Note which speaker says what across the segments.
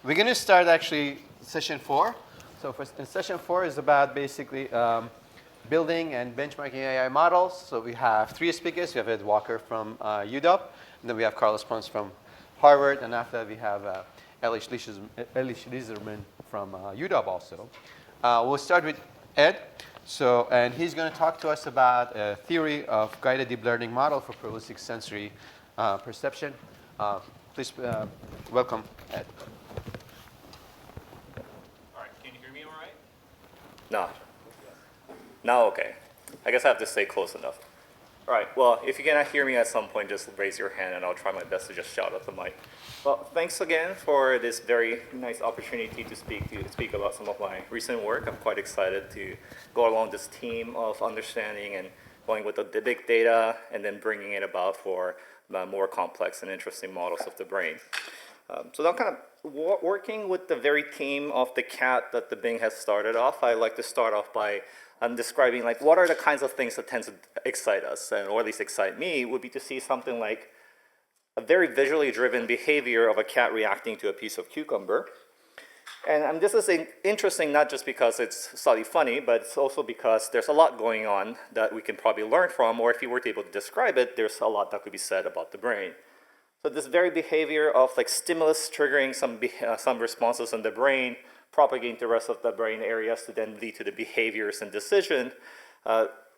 Speaker 1: We're going to start actually session 4. So session 4 is about basically building and benchmarking AI models. So we have 3 speakers. We have Edgar Walker from UW, and then we have Carlos Ponce from Harvard, and after that we have Eli Schliezerman from UW also. We'll start with Ed. And he's going to talk to us about a theory of guided deep learning model for probabilistic sensory perception. Please welcome Ed.
Speaker 2: All right, can you hear me all right? No. No, okay. I guess I have to stay close enough. All right, well, if you cannot hear me at some point, just raise your hand and I'll try my best to just shout at the mic. Well, thanks again for this very nice opportunity to speak about some of my recent work. I'm quite excited to go along this theme of understanding and going with the big data and then bringing it about for more complex and interesting models of the brain. So I'm kind of working with the very theme of the cat that the Bing has started off. I like to start off by describing like what are the kinds of things that tend to excite us, or at least excite me, would be to see something like a very visually driven behavior of a cat reacting to a piece of cucumber. And this is interesting not just because it's slightly funny, but it's also because there's a lot going on that we can probably learn from, or if you were able to describe it, there's a lot that could be said about the brain. So this very behavior of like stimulus triggering some responses in the brain, propagating the rest of the brain areas to then lead to the behaviors and decision.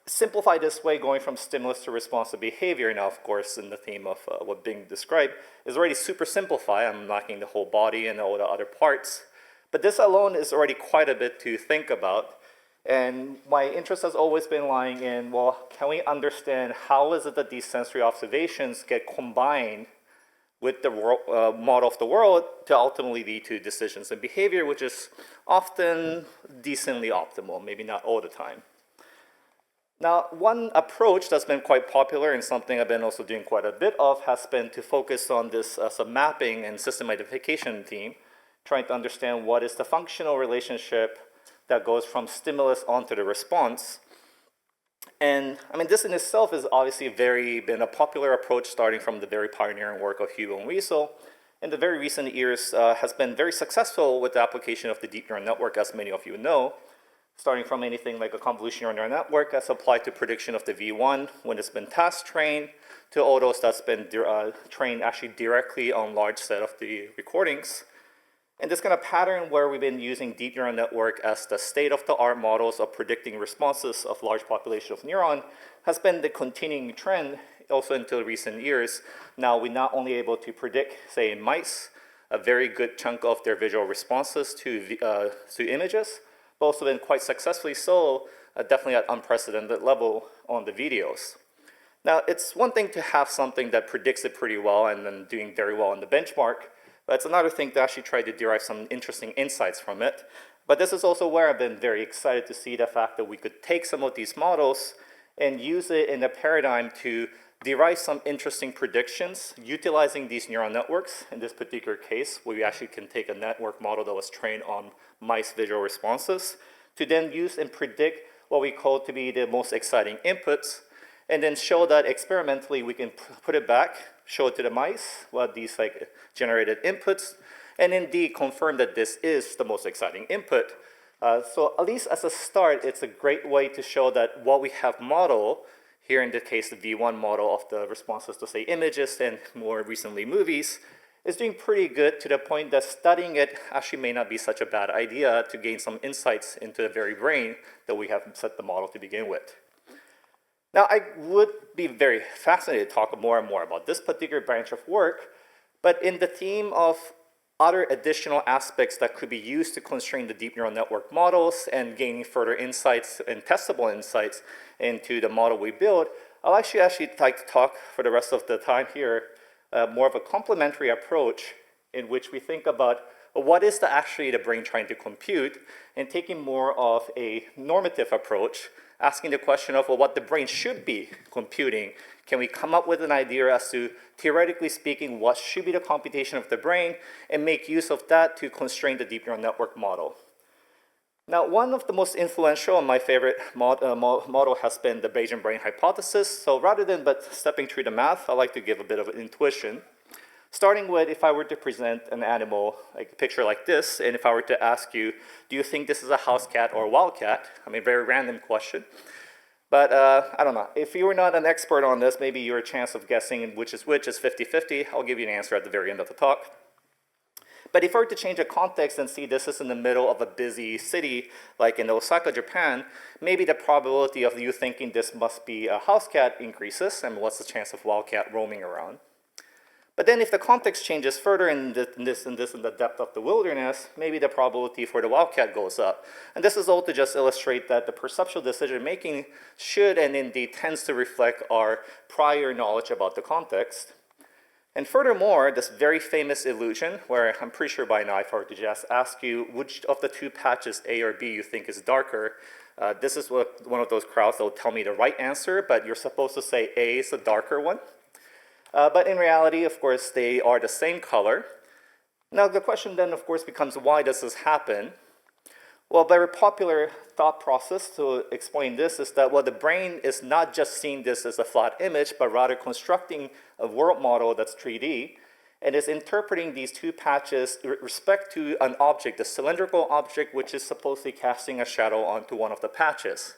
Speaker 2: Simplify this way, going from stimulus to response to behavior, now of course in the theme of what Bing described, is already super simplified. I'm knocking the whole body and all the other parts. But this alone is already quite a bit to think about. And my interest has always been lying in, well, can we understand how is it that these sensory observations get combined with the model of the world to ultimately lead to decisions and behavior, which is often decently optimal, maybe not all the time. Now, one approach that's been quite popular and something I've been also doing quite a bit of has been to focus on this mapping and system identification theme, trying to understand what is the functional relationship that goes from stimulus onto the response. And I mean, this in itself is obviously been a popular approach starting from the very pioneering work of Hugo and Wiesel. In the very recent years has been very successful with the application of the deep neural network, as many of you know, starting from anything like a convolutional neural network as applied to prediction of the V1 when it's been task trained, to all those that's been trained actually directly on large set of the recordings. And this kind of pattern where we've been using deep neural network as the state-of-the-art models of predicting responses of large population of neuron has been the continuing trend also until recent years. Now we're not only able to predict, say in mice, a very good chunk of their visual responses to images, but also been quite successfully so, definitely at unprecedented level on the videos. Now it's one thing to have something that predicts it pretty well and then doing very well in the benchmark, but it's another thing to actually try to derive some interesting insights from it. But this is also where I've been very excited to see the fact that we could take some of these models and use it in a paradigm to derive some interesting predictions utilizing these neural networks. In this particular case, where we actually can take a network model that was trained on mice visual responses to then use and predict what we call to be the most exciting inputs, and then show that experimentally we can put it back, show it to the mice, what these like generated inputs, and indeed confirm that this is the most exciting input. So at least as a start, it's a great way to show that what we have modeled, here in the case the V1 model of the responses to say images and more recently movies, is doing pretty good to the point that studying it actually may not be such a bad idea to gain some insights into the very brain that we have set the model to begin with. Now, I would be very fascinated to talk more and more about this particular branch of work, but in the theme of other additional aspects that could be used to constrain the deep neural network models and gaining further insights and testable insights into the model we build, I'll actually like to talk for the rest of the time here more of a complementary approach in which we think about what is actually the brain trying to compute, and taking more of a normative approach, asking the question of what the brain should be computing. Can we come up with an idea as to, theoretically speaking, what should be the computation of the brain, and make use of that to constrain the deep neural network model? Now, one of the most influential and my favorite model has been the Bayesian brain hypothesis. So rather than stepping through the math, I like to give a bit of an intuition. Starting with if I were to present an animal, like a picture like this, and if I were to ask you, do you think this is a house cat or a wild cat? I mean, very random question. But I don't know. If you were not an expert on this, maybe your chance of guessing which is 50-50. I'll give you an answer at the very end of the talk. But if I were to change the context and see this is in the middle of a busy city, like in Osaka, Japan, maybe the probability of you thinking this must be a house cat increases, and what's the chance of wildcat roaming around? But then if the context changes further in this in the depth of the wilderness, maybe the probability for the wildcat goes up. And this is all to just illustrate that the perceptual decision making should and indeed tends to reflect our prior knowledge about the context. And furthermore, this very famous illusion, where I'm pretty sure by now if I were to just ask you which of the two patches, A or B, you think is darker, this is one of those crowds that will tell me the right answer, but you're supposed to say A is the darker one. But in reality, of course, they are the same color. Now, the question then, of course, becomes why does this happen? Well, a very popular thought process to explain this is that, well, the brain is not just seeing this as a flat image, but rather constructing a world model that's 3D, and is interpreting these two patches with respect to an object, a cylindrical object, which is supposedly casting a shadow onto one of the patches.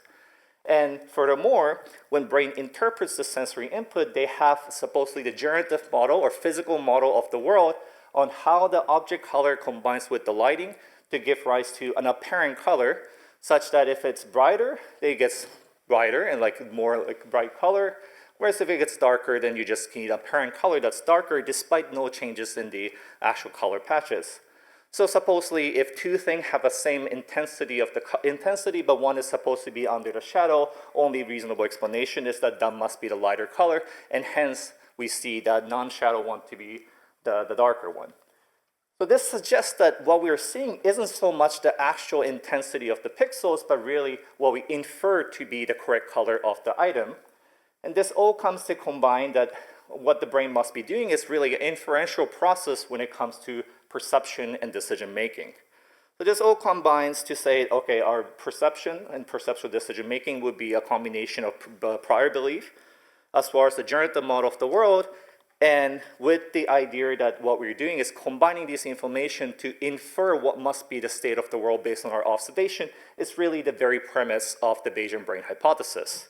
Speaker 2: And furthermore, when brain interprets the sensory input, they have supposedly the generative model or physical model of the world on how the object color combines with the lighting to give rise to an apparent color, such that if it's brighter, it gets brighter and like more like bright color, whereas if it gets darker, then you just need apparent color that's darker despite no changes in the actual color patches. So supposedly, if two things have the same intensity of the intensity, but one is supposed to be under the shadow, only reasonable explanation is that that must be the lighter color, and hence we see that non-shadow one to be the darker one. So this suggests that what we are seeing isn't so much the actual intensity of the pixels, but really what we infer to be the correct color of the item. And this all comes to combine that what the brain must be doing is really an inferential process when it comes to perception and decision making. So this all combines to say, okay, our perception and perceptual decision making would be a combination of prior belief as far as the generative model of the world, and with the idea that what we're doing is combining this information to infer what must be the state of the world based on our observation is really the very premise of the Bayesian brain hypothesis.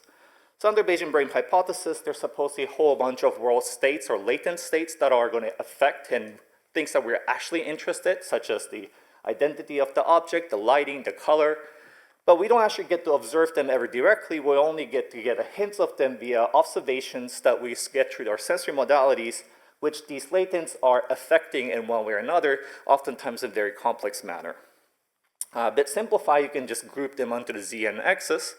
Speaker 2: So under Bayesian brain hypothesis, there's supposedly a whole bunch of world states or latent states that are going to affect and things that we're actually interested, such as the identity of the object, the lighting, the color. But we don't actually get to observe them ever directly. We only get to get a hint of them via observations that we get through our sensory modalities, which these latents are affecting in one way or another, oftentimes in a very complex manner. A bit simplified, you can just group them onto the z and axis.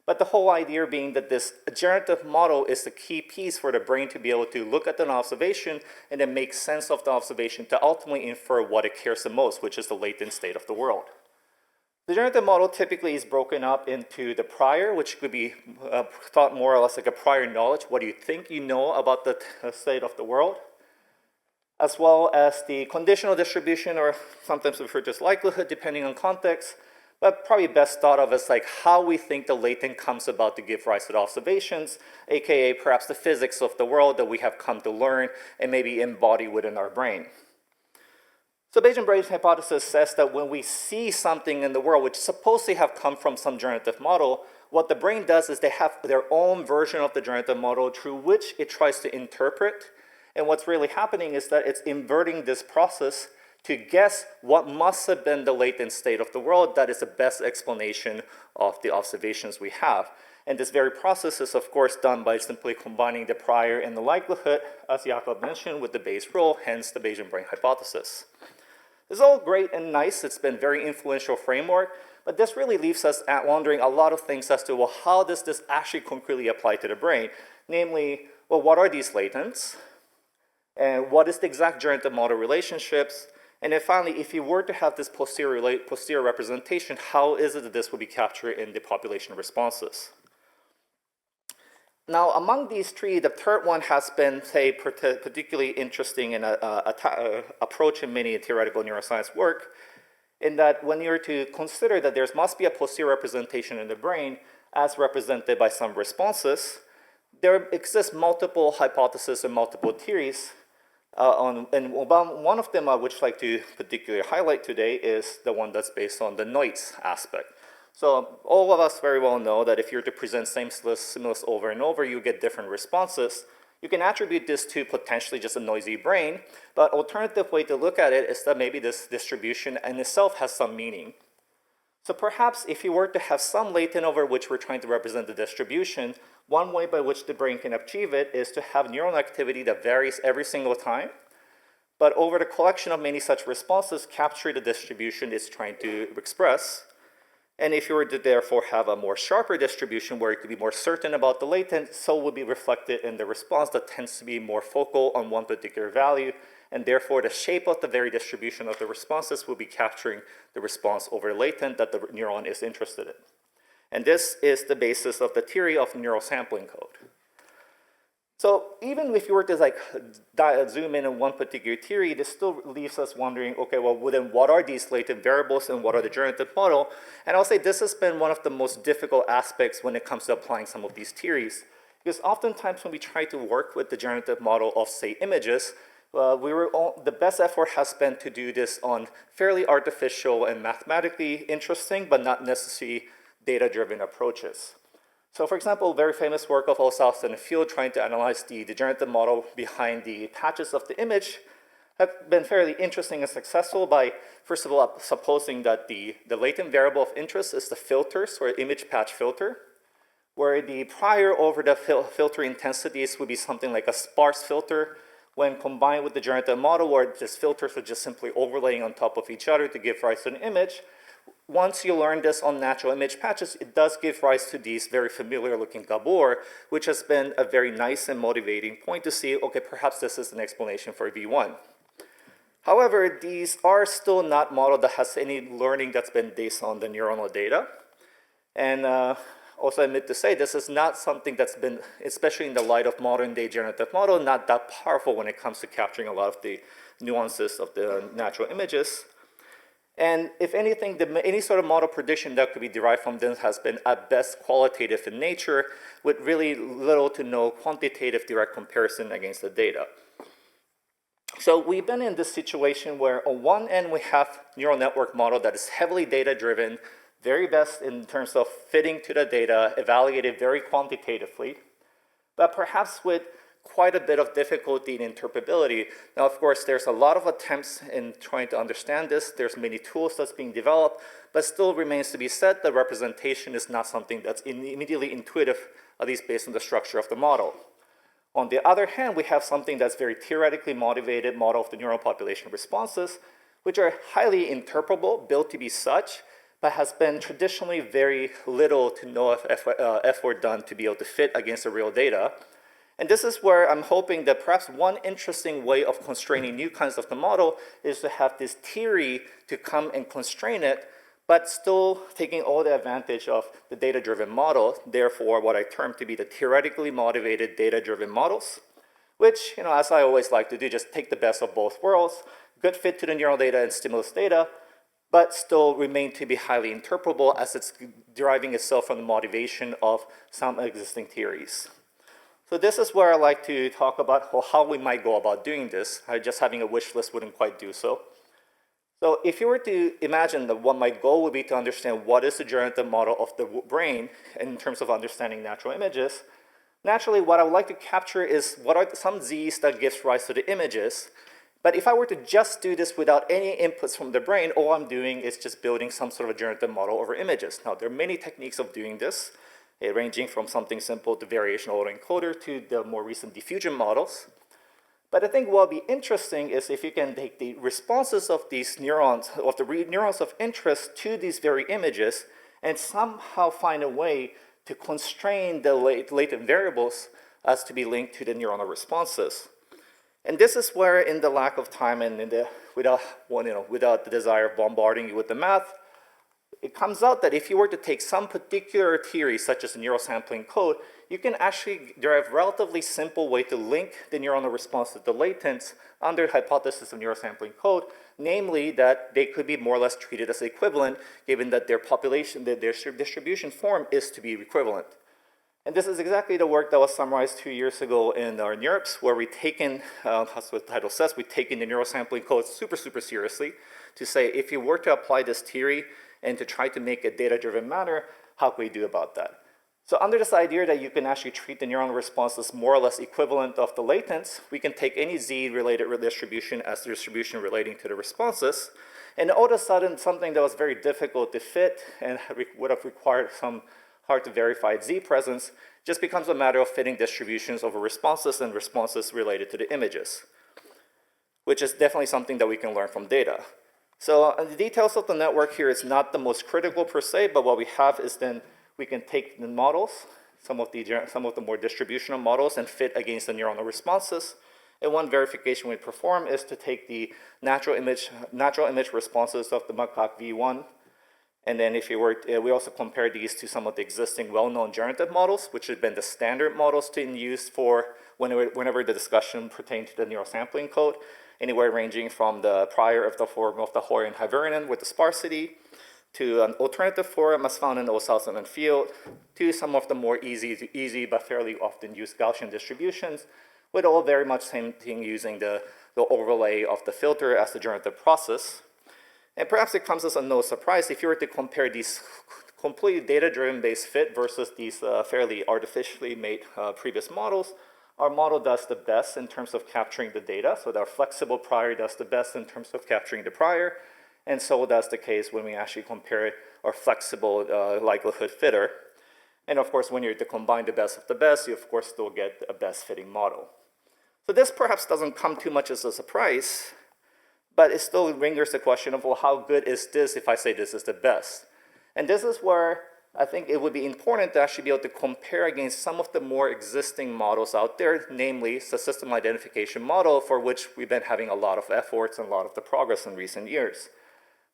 Speaker 2: But the whole idea being that this generative model is the key piece for the brain to be able to look at an observation and then make sense of the observation to ultimately infer what it cares the most, which is the latent state of the world. The generative model typically is broken up into the prior, which could be thought more or less like a prior knowledge, what do you think you know about the state of the world, as well as the conditional distribution, or sometimes referred to as likelihood, depending on context, but probably best thought of as like how we think the latent comes about to give rise to the observations, aka perhaps the physics of the world that we have come to learn and maybe embody within our brain. So Bayesian brain hypothesis says that when we see something in the world which supposedly have come from some generative model, what the brain does is they have their own version of the generative model through which it tries to interpret. And what's really happening is that it's inverting this process to guess what must have been the latent state of the world that is the best explanation of the observations we have. And this very process is, of course, done by simply combining the prior and the likelihood, as Jakob mentioned, with the Bayes rule, hence the Bayesian brain hypothesis. This is all great and nice. It's been a very influential framework, but this really leaves us at wondering a lot of things as to, well, how does this actually concretely apply to the brain? Namely, well, what are these latents? And what is the exact generative model relationships? And then finally, if you were to have this posterior representation, how is it that this will be captured in the population responses? Now, among these three, the third one has been, say, particularly interesting in approach in many theoretical neuroscience work, in that when you're to consider that there must be a posterior representation in the brain as represented by some responses, there exists multiple hypotheses and multiple theories And about one of them I would like to particularly highlight today is the one that's based on the noise aspect. So all of us very well know that if you're to present same stimulus over and over, you get different responses. You can attribute this to potentially just a noisy brain, but alternative way to look at it is that maybe this distribution in itself has some meaning. So perhaps if you were to have some latent over which we're trying to represent the distribution, one way by which the brain can achieve it is to have neural activity that varies every single time, but over the collection of many such responses, capture the distribution it's trying to express. And if you were to therefore have a more sharper distribution where you could be more certain about the latent, so will be reflected in the response that tends to be more focal on one particular value, and therefore the shape of the very distribution of the responses will be capturing the response over latent that the neuron is interested in. And this is the basis of the theory of neural sampling code. So even if you were to zoom in on one particular theory, this still leaves us wondering, okay, well, then what are these latent variables and what are the generative model? And I'll say this has been one of the most difficult aspects when it comes to applying some of these theories. Because oftentimes when we try to work with the generative model of, say, images, the best effort has been to do this on fairly artificial and mathematically interesting, but not necessarily data-driven approaches. So for example, very famous work of Osauce and Field trying to analyze the generative model behind the patches of the image have been fairly interesting and successful by, first of all, supposing that the latent variable of interest is the filters or image patch filter, where the prior over the filter intensities would be something like a sparse filter when combined with the generative model where these filters are just simply overlaying on top of each other to give rise to an image. Once you learn this on natural image patches, it does give rise to these very familiar looking gabor, which has been a very nice and motivating point to see, okay, perhaps this is an explanation for V1. However, these are still not model that has any learning that's been based on the neuronal data. And also admit to say this is not something that's been, especially in the light of modern day generative model, not that powerful when it comes to capturing a lot of the nuances of the natural images. And if anything, any sort of model prediction that could be derived from this has been at best qualitative in nature with really little to no quantitative direct comparison against the data. So we've been in this situation where on one end we have neural network model that is heavily data driven, very best in terms of fitting to the data, evaluated very quantitatively, but perhaps with quite a bit of difficulty in interpretability. Now, of course, there's a lot of attempts in trying to understand this. There's many tools that's being developed, but still remains to be said that representation is not something that's immediately intuitive, at least based on the structure of the model. On the other hand, we have something that's very theoretically motivated model of the neural population responses, which are highly interpretable, built to be such, but has been traditionally very little to no effort done to be able to fit against the real data. And this is where I'm hoping that perhaps one interesting way of constraining new kinds of the model is to have this theory to come and constrain it, but still taking all the advantage of the data-driven model, therefore what I term to be the theoretically motivated data-driven models, which, as I always like to do, just take the best of both worlds, good fit to the neural data and stimulus data, but still remain to be highly interpretable as it's deriving itself from the motivation of some existing theories. So this is where I like to talk about how we might go about doing this. Just having a wish list wouldn't quite do so. So if you were to imagine that what my goal would be to understand what is the generative model of the brain in terms of understanding natural images, naturally what I would like to capture is what are some Z's that gives rise to the images. But if I were to just do this without any inputs from the brain, all I'm doing is just building some sort of a generative model over images. Now, there are many techniques of doing this, ranging from something simple to variational autoencoder to the more recent diffusion models. But I think what will be interesting is if you can take the responses of these neurons, of the neurons of interest to these very images, and somehow find a way to constrain the latent variables as to be linked to the neuronal responses. And this is where, in the lack of time and without the desire of bombarding you with the math, it comes out that if you were to take some particular theory, such as neural sampling code, you can actually derive a relatively simple way to link the neuronal response to the latents under the hypothesis of neural sampling code, namely that they could be more or less treated as equivalent, given that their population, their distribution form is to be equivalent. And this is exactly the work that was summarized 2 years ago in our NEURPS, where we've taken, as the title says, we've taken the neural sampling code super, super seriously to say, if you were to apply this theory and to try to make a data-driven manner, how can we do about that? So under this idea that you can actually treat the neuronal responses more or less equivalent of the latents, we can take any z-related distribution as the distribution relating to the responses, and all of a sudden, something that was very difficult to fit and would have required some hard to verify z presence just becomes a matter of fitting distributions over responses and responses related to the images, which is definitely something that we can learn from data. So the details of the network here is not the most critical per se, but what we have is then we can take the models, some of the more distributional models, and fit against the neuronal responses. And one verification we perform is to take the natural image responses of the macaque V1. And then if you were, we also compare these to some of the existing well-known generative models, which have been the standard models to use for whenever the discussion pertains to the neural sampling code, anywhere ranging from the prior of the form of the Horian Hibernian with the sparsity, to an alternative form as found in the O'Sullivan field, to some of the more easy but fairly often used Gaussian distributions, with all very much same thing using the overlay of the filter as the generative process. And perhaps it comes as a no surprise if you were to compare these completely data-driven based fit versus these fairly artificially made previous models. Our model does the best in terms of capturing the data, so our flexible prior does the best in terms of capturing the prior, and so that's the case when we actually compare our flexible likelihood fitter. And of course, when you're to combine the best of the best, you of course still get a best fitting model. So this perhaps doesn't come too much as a surprise, but it still lingers the question of, well, how good is this if I say this is the best? And this is where I think it would be important to actually be able to compare against some of the more existing models out there, namely the system identification model, for which we've been having a lot of efforts and a lot of the progress in recent years.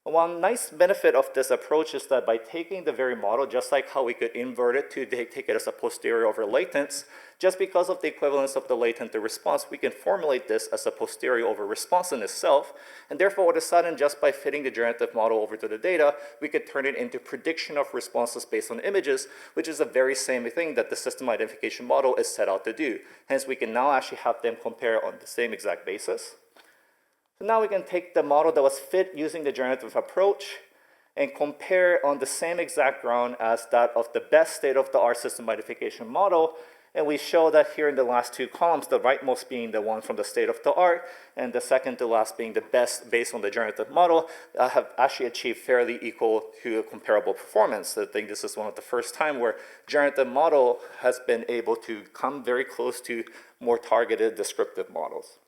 Speaker 2: One nice benefit of this approach is that by taking the very model, just like how we could invert it to take it as a posterior over latents, just because of the equivalence of the latent to response, we can formulate this as a posterior over response in itself, and therefore all of a sudden, just by fitting the generative model over to the data, we could turn it into prediction of responses based on images, which is the very same thing that the system identification model is set out to do. Hence, we can now actually have them compare on the same exact basis. So now we can take the model that was fit using the generative approach and compare on the same exact ground as that of the best state-of-the-art system identification model. And we show that here in the last two columns, the rightmost being the one from the state-of-the-art, and the second to last being the best based on the generative model, have actually achieved fairly equal to a comparable performance. I think this is one of the first time where generative model has been able to come very close to more targeted descriptive models.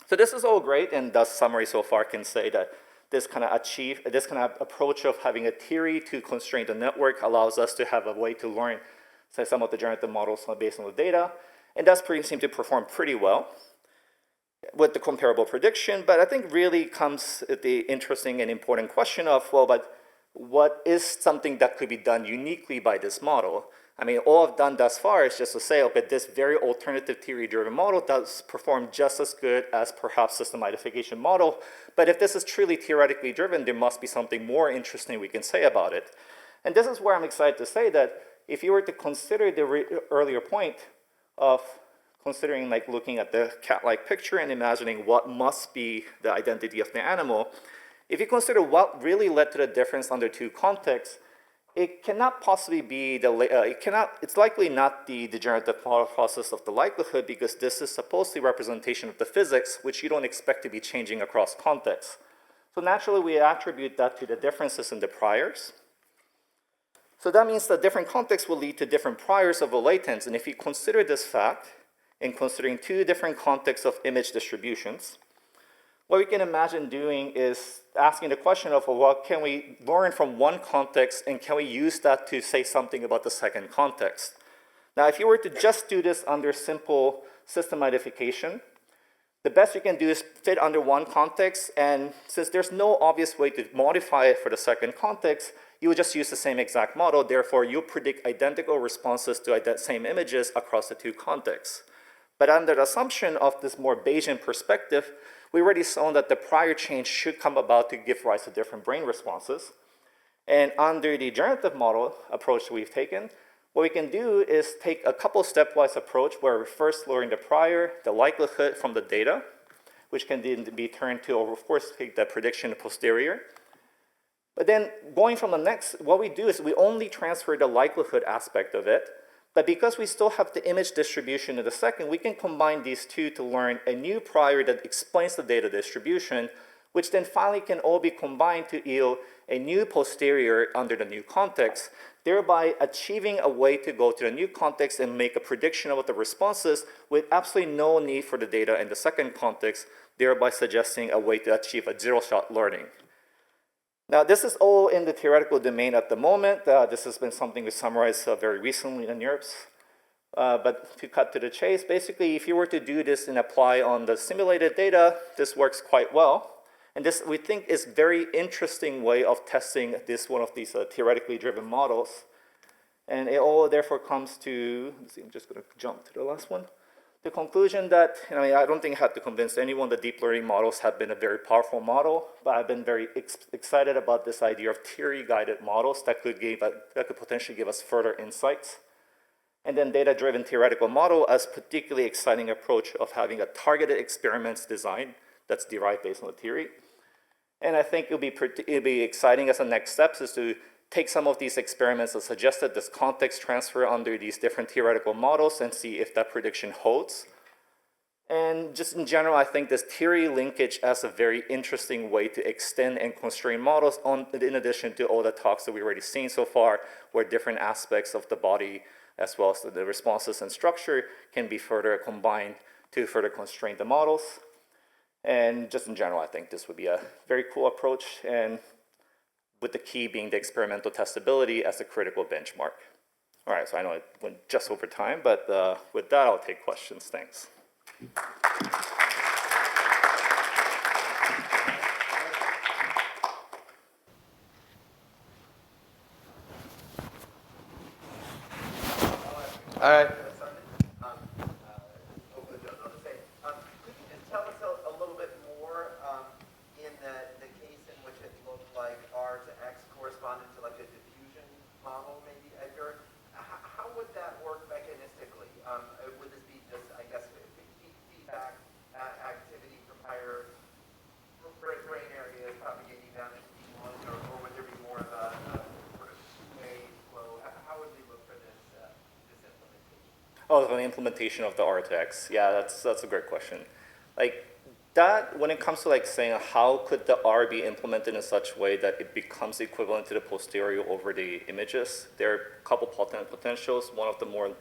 Speaker 2: So this is all great, and thus summary so far can say that this kind of approach of having a theory to constrain the network allows us to have a way to learn, say, some of the generative models based on the data, and does seem to perform pretty well with the comparable prediction. But I think really comes the interesting and important question of, well, but what is something that could be done uniquely by this model? I mean, all I've done thus far is just to say, okay, this very alternative theory-driven model does perform just as good as perhaps system identification model. But if this is truly theoretically driven, there must be something more interesting we can say about it. And this is where I'm excited to say that if you were to consider the earlier point of considering like looking at the cat-like picture and imagining what must be the identity of the animal, if you consider what really led to the difference under two contexts, it cannot possibly be it's likely not the degenerative process of the likelihood, because this is supposedly representation of the physics, which you don't expect to be changing across contexts. So naturally, we attribute that to the differences in the priors. So that means that different contexts will lead to different priors of the latents. And if you consider this fact, in considering two different contexts of image distributions, what we can imagine doing is asking the question of, well, what can we learn from one context, and can we use that to say something about the second context? Now, if you were to just do this under simple system identification, the best you can do is fit under one context, and since there's no obvious way to modify it for the second context, you would just use the same exact model. Therefore, you'll predict identical responses to the same images across the two contexts. But under the assumption of this more Bayesian perspective, we already shown that the prior change should come about to give rise to different brain responses. And under the generative model approach we've taken, What we can do is take a couple stepwise approach where we first learn the prior, the likelihood from the data, which can then be turned to, of course, take the prediction posterior. But then going from the next, what we do is we only transfer the likelihood aspect of it. But because we still have the image distribution in the second, we can combine these two to learn a new prior that explains the data distribution, which then finally can all be combined to yield a new posterior under the new context, thereby achieving a way to go to the new context and make a prediction of the responses with absolutely no need for the data in the second context, thereby suggesting a way to achieve a zero-shot learning. Now, this is all in the theoretical domain at the moment. This has been something we summarized very recently in NeurIPS. But to cut to the chase, basically, if you were to do this and apply on the simulated data, this works quite well. And this, we think, is a very interesting way of testing this one of these theoretically driven models. And it all therefore comes to, let's see, I'm just going to jump to the last one. The conclusion that, I don't think I have to convince anyone that deep learning models have been a very powerful model, but I've been very excited about this idea of theory-guided models that could potentially give us further insights. And then data-driven theoretical model as particularly exciting approach of having a targeted experiments design that's derived based on the theory. And I think it'll be exciting as a next steps is to take some of these experiments that suggested this context transfer under these different theoretical models and see if that prediction holds. And just in general, I think this theory linkage as a very interesting way to extend and constrain models in addition to all the talks that we've already seen so far, where different aspects of the body as well as the responses and structure can be further combined to further constrain the models. And just in general, I think this would be a very cool approach, and with the key being the experimental testability as a critical benchmark. All right, so I know it went just over time, but with that, I'll take questions. Thanks.
Speaker 1: All right.
Speaker 2: Oh, the implementation of the R to X. Yeah, that's a great question. Like that, when it comes to like saying how could the R be implemented in such a way that it becomes equivalent to the posterior over the images, there are a couple potentials. One of the more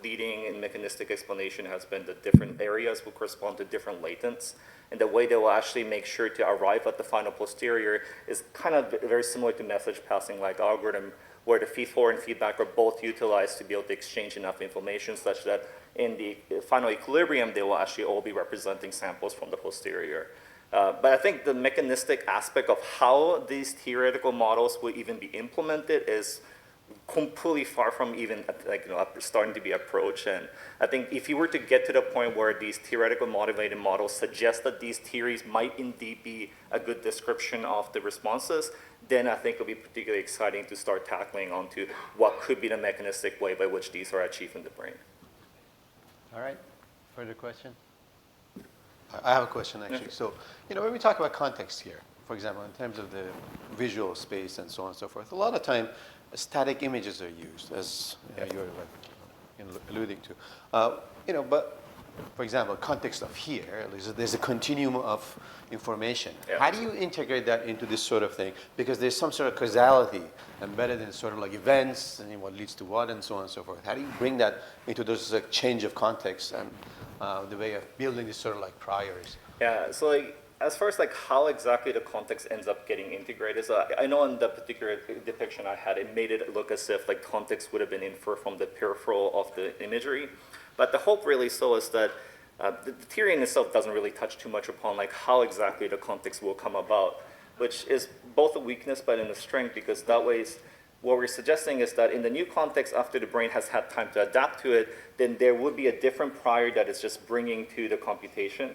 Speaker 2: leading and mechanistic explanation has been the different areas will correspond to different latents. And the way they will actually make sure to arrive at the final posterior is kind of very similar to message passing like algorithm, where the feed-forward and feedback are both utilized to be able to exchange enough information such that in the final equilibrium, they will actually all be representing samples from the posterior. But I think the mechanistic aspect of how these theoretical models will even be implemented is completely far from even starting to be approached. And I think if you were to get to the point where these theoretical motivated models suggest that these theories might indeed be a good description of the responses, then I think it'll be particularly exciting to start tackling onto what could be the mechanistic way by which these are achieved in the brain.
Speaker 1: All right, further question? I have a question actually. Yeah. So, when we talk about context here, for example, in terms of the visual space and so on and so forth, a lot of time static images are used, as you're alluding to. But for example, context of here, there's a continuum of information. Yeah. How do you integrate that into this sort of thing? Because there's some sort of causality embedded in sort of like events and what leads to what and so on and so forth. How do you bring that into those change of context and the way of building this sort of like priors?
Speaker 2: Yeah, so as far as how exactly the context ends up getting integrated, so I know in the particular depiction I had, it made it look as if context would have been inferred from the peripheral of the imagery. But the hope really so is that the theory in itself doesn't really touch too much upon how exactly the context will come about, which is both a weakness but in a strength, because that way what we're suggesting is that in the new context, after the brain has had time to adapt to it, then there would be a different prior that it's just bringing to the computation.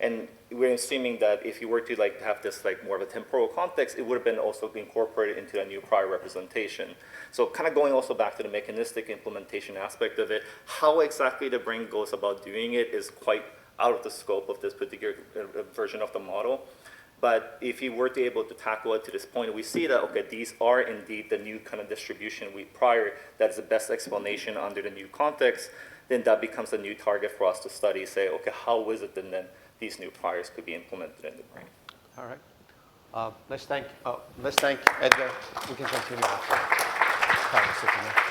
Speaker 2: And we're assuming that if you were to like have this like more of a temporal context, it would have been also incorporated into a new prior representation. So kind of going also back to the mechanistic implementation aspect of it, how exactly the brain goes about doing it is quite out of the scope of this particular version of the model. But if you were to be able to tackle it to this point, we see that, okay, these are indeed the new kind of distribution prior, that's the best explanation under the new context, then that becomes a new target for us to study, say, okay, how is it then these new priors could be implemented in the brain?
Speaker 1: All right. Let's thank Edgar. We can continue after.